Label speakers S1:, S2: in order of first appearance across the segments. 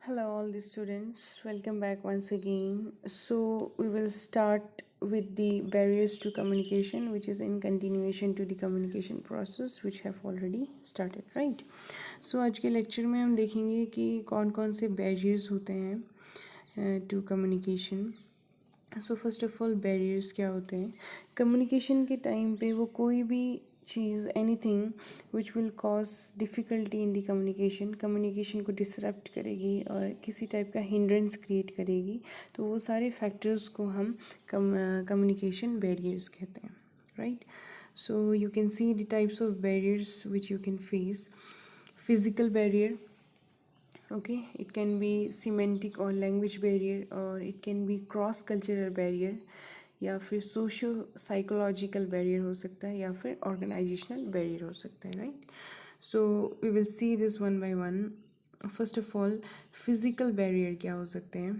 S1: Hello, all the students. Welcome back once again. So, we will start with the barriers to communication, which is in continuation to the communication process, which have already started, right? So, आज के lecture में हम देखेंगे कि कौन कौन से barriers होते हैं to communication. So first of all barriers क्या होते हैं कम्युनिकेशन के टाइम पे वो कोई भी चीज़ anything which will cause difficulty in the communication को डिसरप्ट करेगी और किसी टाइप का हिंड्रेंस क्रिएट करेगी तो वो सारे फैक्टर्स को हम कम्युनिकेशन बैरियर्स कहते हैं right so you can see the types of barriers which you can face physical barrier okay it can be semantic or language barrier or it can be cross cultural barrier या फिर socio psychological barrier हो सकता है या फिर organisational barrier हो सकता है right so we will see this one by one first of all physical barrier क्या हो सकते हैं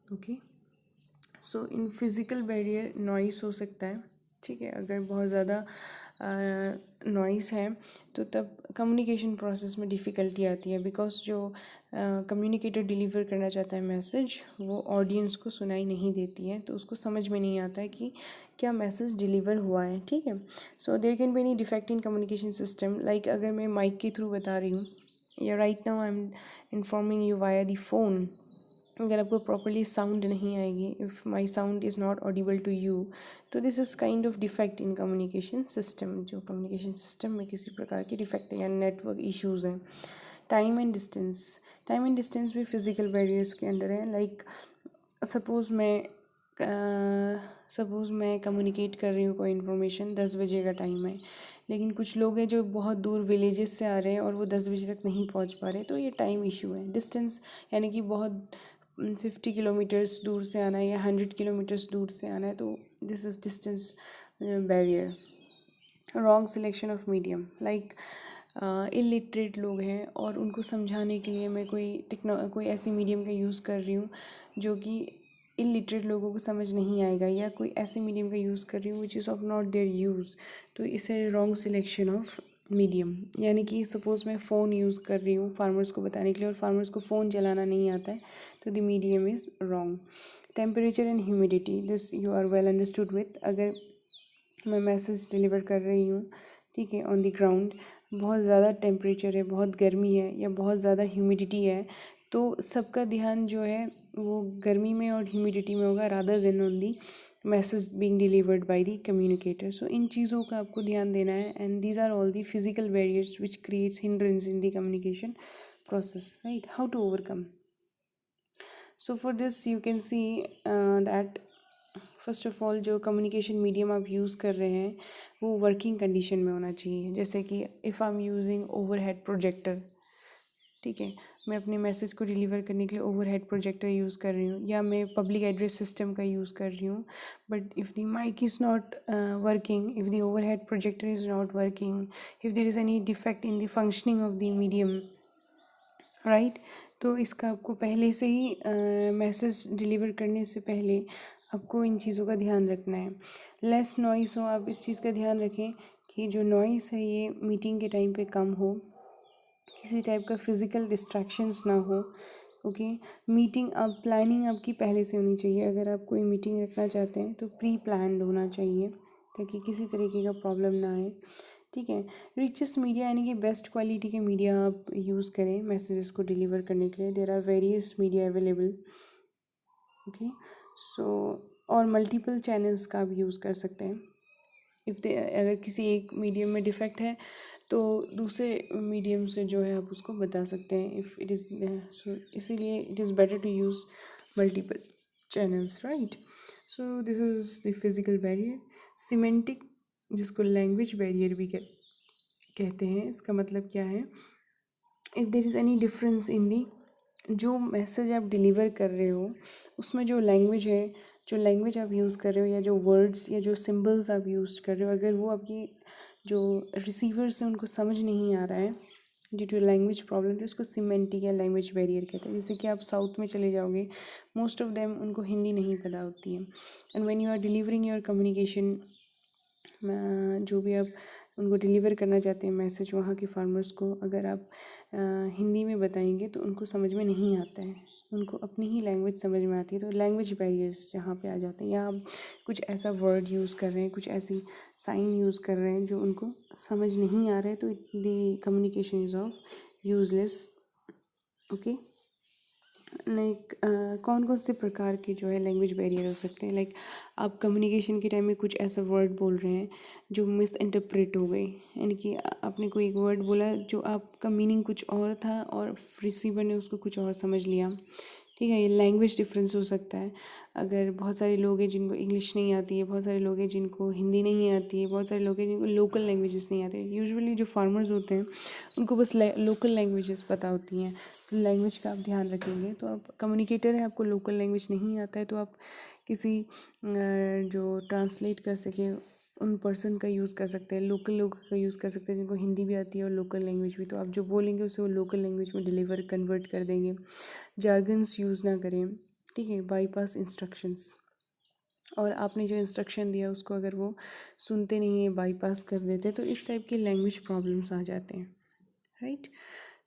S1: okay so in physical barrier noise हो सकता है ठीक है अगर बहुत ज़्यादा नॉइस है तो तब कम्युनिकेशन प्रोसेस में डिफ़िकल्टी आती है बिकॉज जो कम्युनिकेटर डिलीवर करना चाहता है मैसेज वो ऑडियंस को सुनाई नहीं देती है तो उसको समझ में नहीं आता है कि क्या मैसेज डिलीवर हुआ है ठीक है so there can be any defect in communication system like अगर मैं माइक के थ्रू बता रही हूँ या right now I am informing you via the phone अगर आपको प्रॉपरली साउंड नहीं आएगी if my sound is not audible to you तो this is kind of defect in communication system जो कम्युनिकेशन सिस्टम में किसी प्रकार की डिफेक्ट है या नेटवर्क इश्यूज़ हैं टाइम एंड डिस्टेंस भी फिज़िकल बैरियर्स के अंडर है लाइक सपोज़ मैं कम्युनिकेट कर रही हूँ कोई इन्फॉर्मेशन 10 बजे का टाइम है लेकिन कुछ लोग हैं जो बहुत दूर विलेजेस से आ रहे हैं और वो 10 बजे तक नहीं पहुँच पा रहे तो ये टाइम इशू है डिस्टेंस यानी कि बहुत 50 किलोमीटर्स दूर से आना है या 100 किलोमीटर्स दूर से आना है तो this is distance barrier wrong selection of medium like illiterate लोग हैं और उनको समझाने के लिए मैं कोई ऐसी मीडियम का यूज़ कर रही हूँ जो कि इलिटरेट लोगों को समझ नहीं आएगा या कोई ऐसे मीडियम का यूज़ कर रही हूँ which is of not there use तो इसे रॉन्ग सिलेक्शन ऑफ मीडियम यानी कि सपोज़ मैं फ़ोन यूज़ कर रही हूँ फार्मर्स को बताने के लिए और फार्मर्स को फ़ोन चलाना नहीं आता है तो the medium is wrong temperature and humidity this you are well understood with अगर मैं मैसेज डिलीवर कर रही हूँ ठीक है ऑन द ग्राउंड बहुत ज़्यादा टेम्परेचर है बहुत गर्मी है या बहुत ज़्यादा ह्यूमिडिटी है तो सबका ध्यान जो है वो गर्मी में और ह्यूमिडिटी में होगा rather than on the message being delivered by the communicator so इन चीज़ों का आपको ध्यान देना है and these are all the physical barriers which creates hindrance in the communication process right how to overcome so for this you can see that first of all जो communication medium आप use कर रहे हैं वो working condition में होना चाहिए जैसे कि if I am using overhead projector ठीक है मैं अपने मैसेज को डिलीवर करने के लिए ओवरहेड प्रोजेक्टर यूज़ कर रही हूँ या मैं पब्लिक एड्रेस सिस्टम का यूज़ कर रही हूँ but if the mic is not working if the overhead projector is not working if there is any defect in the functioning of the medium right तो इसका आपको पहले से ही मैसेज डिलीवर करने से पहले आपको इन चीज़ों का ध्यान रखना है लेस नॉइस हो आप इस चीज़ का ध्यान रखें कि जो नॉइस है ये मीटिंग के टाइम पे कम हो किसी टाइप का फिज़िकल डिस्ट्रैक्शंस ना हो ओके मीटिंग आप प्लानिंग आपकी पहले से होनी चाहिए अगर आप कोई मीटिंग रखना चाहते हैं तो प्री प्लान्ड होना चाहिए ताकि किसी तरीके का प्रॉब्लम ना आए ठीक है रिचेस्ट मीडिया यानी कि बेस्ट क्वालिटी के मीडिया आप यूज़ करें मैसेजेस को डिलीवर करने के लिए there are various media available okay so और मल्टीपल चैनल्स का आप यूज़ कर सकते हैं अगर किसी एक मीडियम में डिफेक्ट है तो दूसरे मीडियम से जो है आप उसको बता सकते हैं इफ़ इट इज़ इसीलिए it is better to use multiple channels right so this is the physical barrier semantic जिसको लैंग्वेज बैरियर भी कहते हैं इसका मतलब क्या है if there is any difference in the जो मैसेज आप डिलीवर कर रहे हो उसमें जो लैंग्वेज है जो लैंग्वेज आप यूज़ कर रहे हो या जो वर्ड्स या जो सिंबल्स आप यूज़ कर रहे हो अगर वो आपकी जो रिसीवर्स हैं उनको समझ नहीं आ रहा है ड्यू टू लैंग्वेज प्रॉब्लम तो उसको सिमेंटिक या लैंग्वेज बैरियर कहते हैं जैसे कि आप साउथ में चले जाओगे मोस्ट ऑफ देम उनको हिंदी नहीं पता होती है and when you are delivering your communication जो भी आप उनको डिलीवर करना चाहते हैं मैसेज वहाँ के फार्मर्स को अगर आप हिंदी में बताएंगे तो उनको समझ में नहीं आता है, उनको अपनी ही लैंग्वेज समझ में आती है। तो लैंग्वेज बैरियर्स जहाँ पे आ जाते हैं, या आप कुछ ऐसा वर्ड यूज़ कर रहे हैं, कुछ ऐसी साइन यूज़ कर रहे हैं जो उनको समझ नहीं आ रहा है, तो the communication is of useless. Okay, like कौन कौन से प्रकार के जो है लैंग्वेज बैरियर हो सकते हैं। लाइक आप कम्युनिकेशन के टाइम में कुछ ऐसा वर्ड बोल रहे हैं जो मिस इंटरप्रेट हो गई, यानी कि आपने कोई एक वर्ड बोला जो आपका मीनिंग कुछ और था और रिसीवर ने उसको कुछ और समझ लिया। ठीक है, ये लैंग्वेज डिफरेंस हो सकता है। अगर बहुत सारे लोग हैं जिनको इंग्लिश नहीं आती है, बहुत सारे लोग हैं जिनको हिंदी नहीं आती है, बहुत सारे लोग हैं जिनको लोकल लैंग्वेजेस नहीं आते। यूजुअली जो फार्मर्स होते हैं उनको बस लोकल लैंग्वेजेस पता होती हैं, तो लैंग्वेज का आप ध्यान रखेंगे। तो आप कम्युनिकेटर हैं, आपको लोकल लैंग्वेज नहीं आता है, तो आप किसी जो ट्रांसलेट कर सके उन पर्सन का यूज़ कर सकते हैं, लोकल लोग का यूज़ कर सकते हैं जिनको हिंदी भी आती है और लोकल लैंग्वेज भी। तो आप जो बोलेंगे उसे वो लोकल लैंग्वेज में डिलीवर कन्वर्ट कर देंगे। जार्गन्स यूज़ ना करें, ठीक है, बाईपास इंस्ट्रक्शंस। और आपने जो इंस्ट्रक्शन दिया उसको अगर वो सुनते नहीं है, बाईपास कर देते, तो इस टाइप के लैंग्वेज प्रॉब्लम्स आ जाते हैं, right.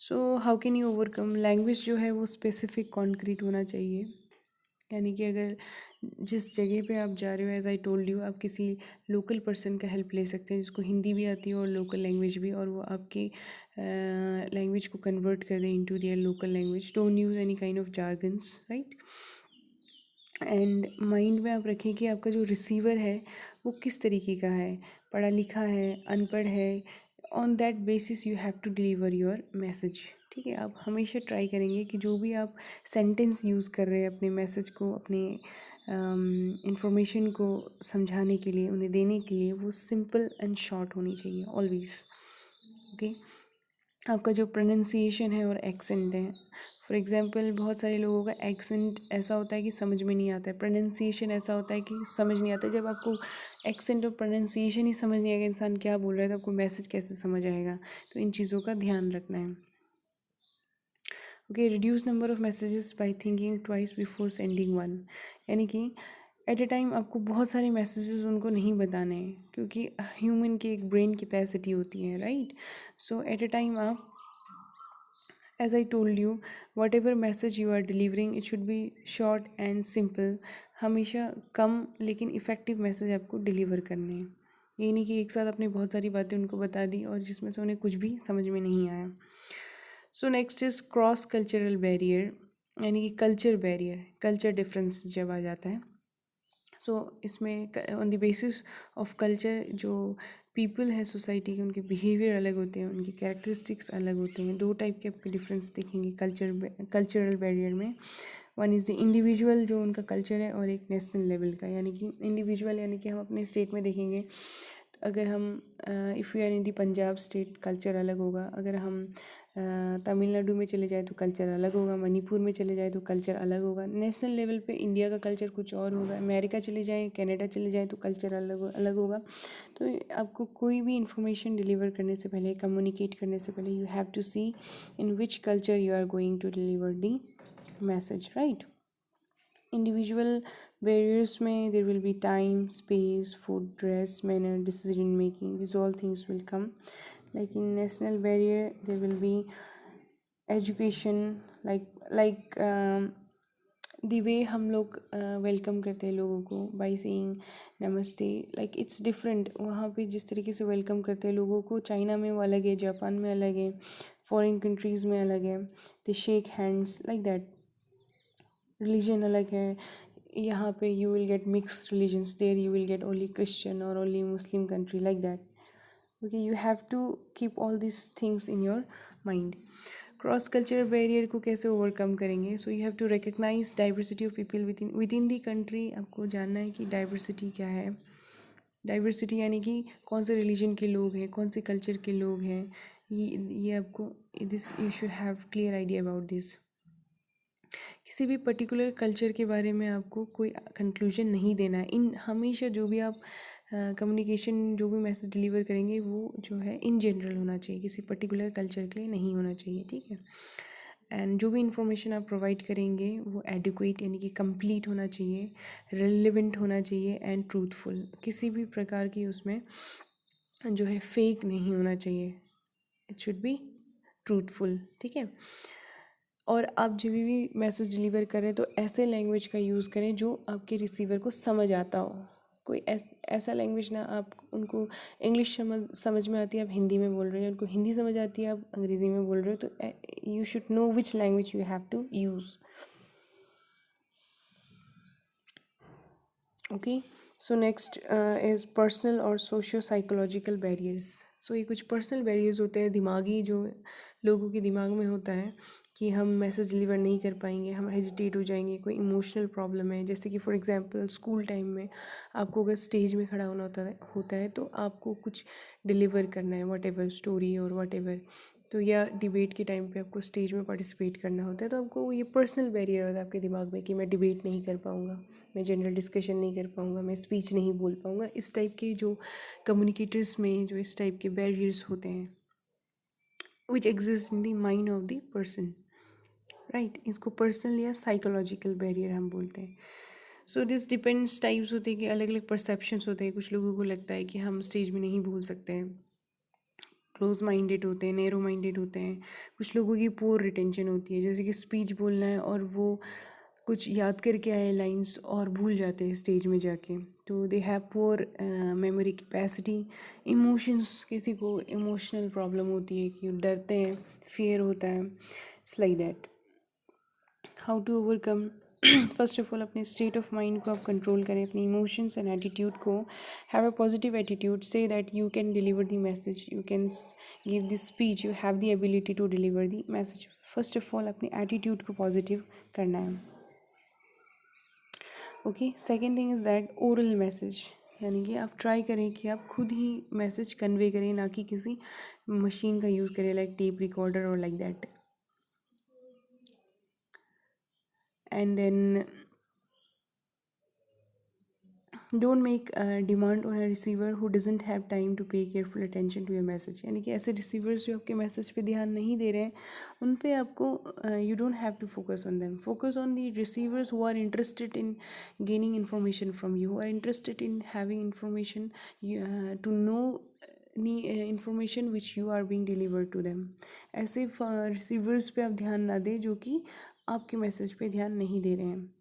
S1: So how can you overcome. Language जो है वो स्पेसिफिक कॉन्क्रीट होना चाहिए, यानी कि अगर जिस जगह पे आप जा रहे हो, एज आई टोल्ड यू, आप किसी लोकल पर्सन का हेल्प ले सकते हैं जिसको हिंदी भी आती है और लोकल लैंग्वेज भी, और वो आपकी लैंग्वेज को कन्वर्ट कर दें into their local language. Don't use any kind of jargons, right. And mind में आप रखें कि आपका जो रिसीवर है वो किस तरीके का है, पढ़ा लिखा है, अनपढ़ है। On that basis you have to deliver your message. ठीक है, आप हमेशा ट्राई करेंगे कि जो भी आप सेंटेंस यूज़ कर रहे हैं अपने मैसेज को, अपने इंफॉर्मेशन को समझाने के लिए, उन्हें देने के लिए, वो सिंपल एंड शॉर्ट होनी चाहिए ऑलवेज। ओके, आपका जो प्रोनाउंसिएशन है और एक्सेंट है, फॉर एग्जांपल बहुत सारे लोगों का एक्सेंट ऐसा होता है कि समझ में नहीं आता है, प्रोनाउंसिएशन ऐसा होता है कि समझ नहीं आता। जब आपको एक्सेंट और प्रोनाउंसिएशन ही समझ नहीं आएगा इंसान क्या बोल रहा है, तो आपको मैसेज कैसे समझ आएगा। तो इन चीज़ों का ध्यान रखना है। Okay, reduce number of messages by thinking twice before sending one, यानी कि एट ए टाइम आपको बहुत सारे मैसेजेस उनको नहीं बताने हैं, क्योंकि ह्यूमन की एक ब्रेन कैपेसिटी होती है, right. So at a time आप, as I told you, whatever message you are delivering, it should be short and simple। हमेशा कम लेकिन इफ़ेक्टिव मैसेज आपको डिलीवर करने हैं। ये नहीं कि एक साथ आपने बहुत सारी बातें उनको बता दी और जिसमें से उन्हें कुछ भी समझ में नहीं आया। सो next is cross cultural barrier, यानी कि कल्चर बैरियर, कल्चर डिफरेंस जब आ जाता है। सो इसमें on the basis of culture जो पीपल है सोसाइटी के, उनके बिहेवियर अलग होते हैं, उनकी कैरेक्टरिस्टिक्स अलग होते हैं। दो टाइप के आपके डिफरेंस दिखेंगे कल्चरल बैरियर में। वन इज़ द इंडिविजुअल, जो उनका कल्चर है, और एक नेशनल लेवल का। यानी कि इंडिविजुअल यानी कि हम अपने स्टेट में देखेंगे, तो अगर हम if you are in the Punjab state, culture अलग होगा। अगर हम तमिलनाडु में चले जाए तो कल्चर अलग होगा, मणिपुर में चले जाए तो कल्चर अलग होगा। नेशनल लेवल पे इंडिया का कल्चर कुछ और होगा, अमेरिका चले जाएँ, कनाडा चले जाएँ तो कल्चर अलग अलग होगा। तो आपको कोई भी इंफॉर्मेशन डिलीवर करने से पहले, कम्युनिकेट करने से पहले, you have to see in which culture you are going to deliver the message, right. Individual barriers में there will be time, space, food, dress, manner, decision making, these all things will come. Like in national barrier there will be education, the way हम लोग welcome करते हैं लोगों को by saying नमस्ते, like it's different. वहाँ पे जिस तरीके से वेलकम करते हैं लोगों को, चाइना में वो अलग है, जापान में अलग है, फॉरेन कंट्रीज़ में अलग है। They shake hands like that. Religion अलग है, यहाँ पे you will get mix religions, there you will get only Christian और only Muslim country, like that. Okay, you have to keep all this things in your mind. Cross cultural barrier को कैसे overcome करेंगे। So you have to recognise diversity of people within the country. आपको जानना है कि diversity क्या है। Diversity यानी कि कौन से रिलीजन के लोग हैं, कौन से कल्चर के लोग हैं, ये आपको, this you should have clear idea about this. किसी भी पर्टिकुलर कल्चर के बारे में आपको कोई कंक्लूजन नहीं देना है। इन हमेशा जो भी आप कम्युनिकेशन, जो भी मैसेज डिलीवर करेंगे, वो जो है इन जनरल होना चाहिए, किसी पर्टिकुलर कल्चर के लिए नहीं होना चाहिए, ठीक है। एंड जो भी इंफॉर्मेशन आप प्रोवाइड करेंगे वो एडिक्वेट यानी कि कंप्लीट होना चाहिए, रिलेवेंट होना चाहिए एंड ट्रूथफुल। किसी भी प्रकार की उसमें जो है फेक नहीं होना चाहिए। इट शुड बी ट्रूथफुल, ठीक है। और आप जब भी मैसेज डिलीवर करें तो ऐसे लैंग्वेज का यूज़ करें जो आपके रिसीवर को समझ आता हो। कोई ऐसा लैंग्वेज ना आप उनको इंग्लिश समझ में आती है, आप हिंदी में बोल रहे हो, उनको हिंदी समझ आती है, आप अंग्रेज़ी में बोल रहे हो, तो you should know which language you have to use. Okay, so next is personal और सोशियो साइकोलॉजिकल बैरियर्स। सो ये कुछ पर्सनल बैरियर्स होते हैं, दिमागी, जो लोगों के दिमाग में होता है कि हम मैसेज डिलीवर नहीं कर पाएंगे, हम हेजिटेट हो जाएंगे, कोई इमोशनल प्रॉब्लम है। जैसे कि फॉर एग्जांपल स्कूल टाइम में आपको अगर स्टेज में खड़ा होना होता है तो आपको कुछ डिलीवर करना है, वट एवर स्टोरी और वट एवर, तो या डिबेट के टाइम पे आपको स्टेज में पार्टिसिपेट करना होता है, तो आपको ये पर्सनल बैरियर होता है आपके दिमाग में कि मैं डिबेट नहीं कर पाऊँगा, मैं जनरल डिस्कशन नहीं कर पाऊँगा, मैं स्पीच नहीं बोल पाऊँगा। इस टाइप के जो कम्युनिकेटर्स में जो इस टाइप के बैरियर्स होते हैं which exist in the mind of the person, right, इसको पर्सनल या साइकोलॉजिकल बैरियर हम बोलते हैं। सो दिस डिपेंड्स, टाइप्स होते हैं कि अलग अलग परसेप्शंस होते हैं। कुछ लोगों को लगता है कि हम स्टेज में नहीं बोल सकते हैं, क्लोज माइंडेड होते हैं, नैरो माइंडेड होते हैं। कुछ लोगों की पुअर रिटेंशन होती है, जैसे कि स्पीच बोलना है और वो कुछ याद करके आए लाइंस और भूल जाते हैं स्टेज में जाके, तो they have poor memory capacity. Emotions, किसी को इमोशनल प्रॉब्लम होती है कि डरते हैं, फियर होता है, it's like that. How to overcome, first of all अपने स्टेट ऑफ माइंड को आप कंट्रोल करें, अपनी इमोशंस एंड एटीट्यूड को। Have a positive attitude, so that you can deliver the message, you can give the speech, you have the ability to deliver the message. First of all अपने attitude को positive करना है। Okay, second thing is that oral message, यानी कि आप try करें कि आप खुद ही मैसेज कन्वे करें, ना कि किसी मशीन का यूज़ करें लाइक टेप रिकॉर्डर और like that. And then don't make demand on a receiver who doesn't have time to pay careful attention to your message, यानी कि ऐसे रिसीवर्स जो आपके मैसेज पे ध्यान नहीं दे रहे हैं, उन पे आपको you don't have to focus on them, focus on the receivers who are interested in gaining information from you, are interested in having information to know information which you are being deliver to them. ऐसे receivers पे आप ध्यान ना दें जो कि आपके message पे ध्यान नहीं दे रहे हैं।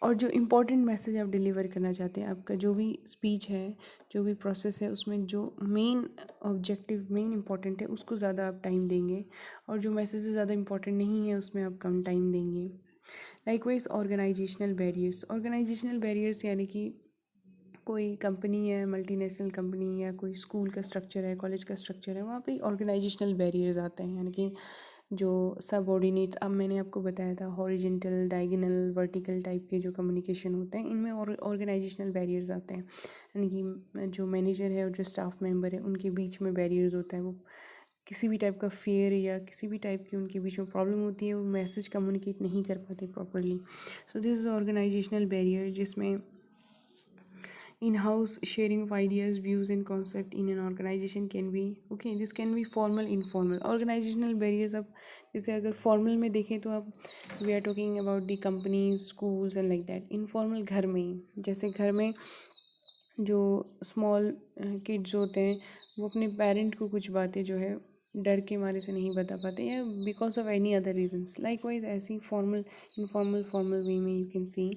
S1: और जो इम्पोर्टेंट मैसेज आप डिलीवर करना चाहते हैं, आपका जो भी स्पीच है, जो भी प्रोसेस है, उसमें जो मेन ऑब्जेक्टिव, मेन इंपॉर्टेंट है, उसको ज़्यादा आप टाइम देंगे, और जो मैसेज ज़्यादा इंपॉर्टेंट नहीं है उसमें आप कम टाइम देंगे। लाइकवाइज ऑर्गेनाइजेशनल बैरियर्स, यानी कि कोई कंपनी है, मल्टीनेशनल कंपनी, या कोई स्कूल का स्ट्रक्चर है, कॉलेज का स्ट्रक्चर है, वहाँ पे ऑर्गेनाइजेशनल बैरियर्स आते हैं, यानी कि जो सबऑर्डिनेट्स, अब मैंने आपको बताया था हॉरिजेंटल, डायगोनल, वर्टिकल टाइप के जो कम्युनिकेशन होते हैं, इनमें ऑर्गेनाइजेशनल बैरियर्स आते हैं, यानी कि जो मैनेजर है और जो स्टाफ मेंबर है उनके बीच में बैरियर्स होता है। वो किसी भी टाइप का फेयर या किसी भी टाइप की उनके बीच में प्रॉब्लम होती है, वो मैसेज कम्युनिकेट नहीं कर पाते properly. So this is organizational barrier, जिसमें in-house sharing of ideas, views and concept in an organization can be okay, this can be formal, informal। organizational barriers, अब जैसे अगर formal में देखें तो आप we are talking about the companies, schools and like that। informal घर में ही, जैसे घर में जो स्मॉल किड्स होते हैं, वो अपने पेरेंट को कुछ बातें जो है डर के मारे से नहीं बता पाते, या because of any other reasons. Likewise ऐसी फॉर्मल, इनफॉर्मल, फॉर्मल वे में you can see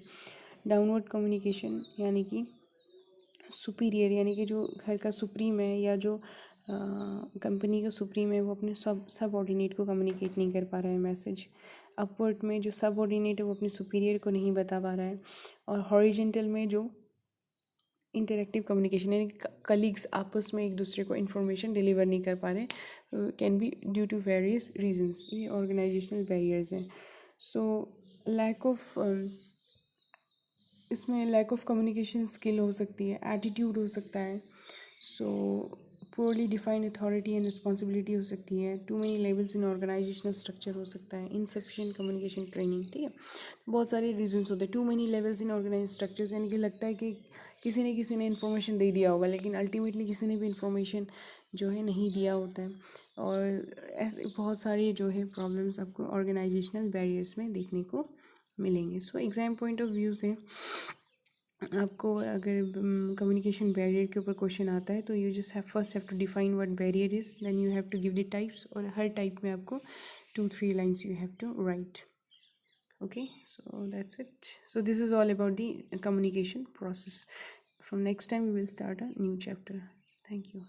S1: downward communication, यानी कि सुपीरियर, यानी कि जो घर का सुप्रीम है या जो कंपनी का सुप्रीम है, वो अपने सबऑर्डिनेट को कम्युनिकेट नहीं कर पा रहा है मैसेज। अपवर्ड में जो सबऑर्डिनेट है वो अपने सुपीरियर को नहीं बता पा रहा है। और हॉरिजेंटल में जो इंटरेक्टिव कम्युनिकेशन, यानी कलीग्स आपस में एक दूसरे को इन्फॉर्मेशन डिलीवर नहीं कर पा रहे, can be due to various reasons. ये ऑर्गेनाइजेशनल बैरियर्स हैं। सो लैक ऑफ, इसमें लैक ऑफ कम्युनिकेशन स्किल हो सकती है, एटीट्यूड हो सकता है, so poorly defined authority and responsibility हो सकती है, too many levels in organisational structure हो सकता है, इनसफिशिएंट कम्युनिकेशन ट्रेनिंग, ठीक है। बहुत सारे रीजंस होते हैं। Too many levels in organize structures, यानी कि लगता है कि किसी ने इन्फॉर्मेशन दे दिया होगा, लेकिन अल्टीमेटली किसी ने भी इन्फॉर्मेशन जो है नहीं दिया होता है। और ऐसे बहुत सारे जो है प्रॉब्लम्स आपको ऑर्गेनाइजेशनल बैरियर्स में देखने को मिलेंगे। सो एग्ज़ाम पॉइंट ऑफ व्यू से आपको अगर कम्युनिकेशन बैरियर के ऊपर क्वेश्चन आता है तो you just have first have to define what barrier is, then you have to give the types, और हर टाइप में आपको 2-3 lines you have to write. Okay, so that's it. So this is all about the communication process. From next time we will start a new chapter. Thank you.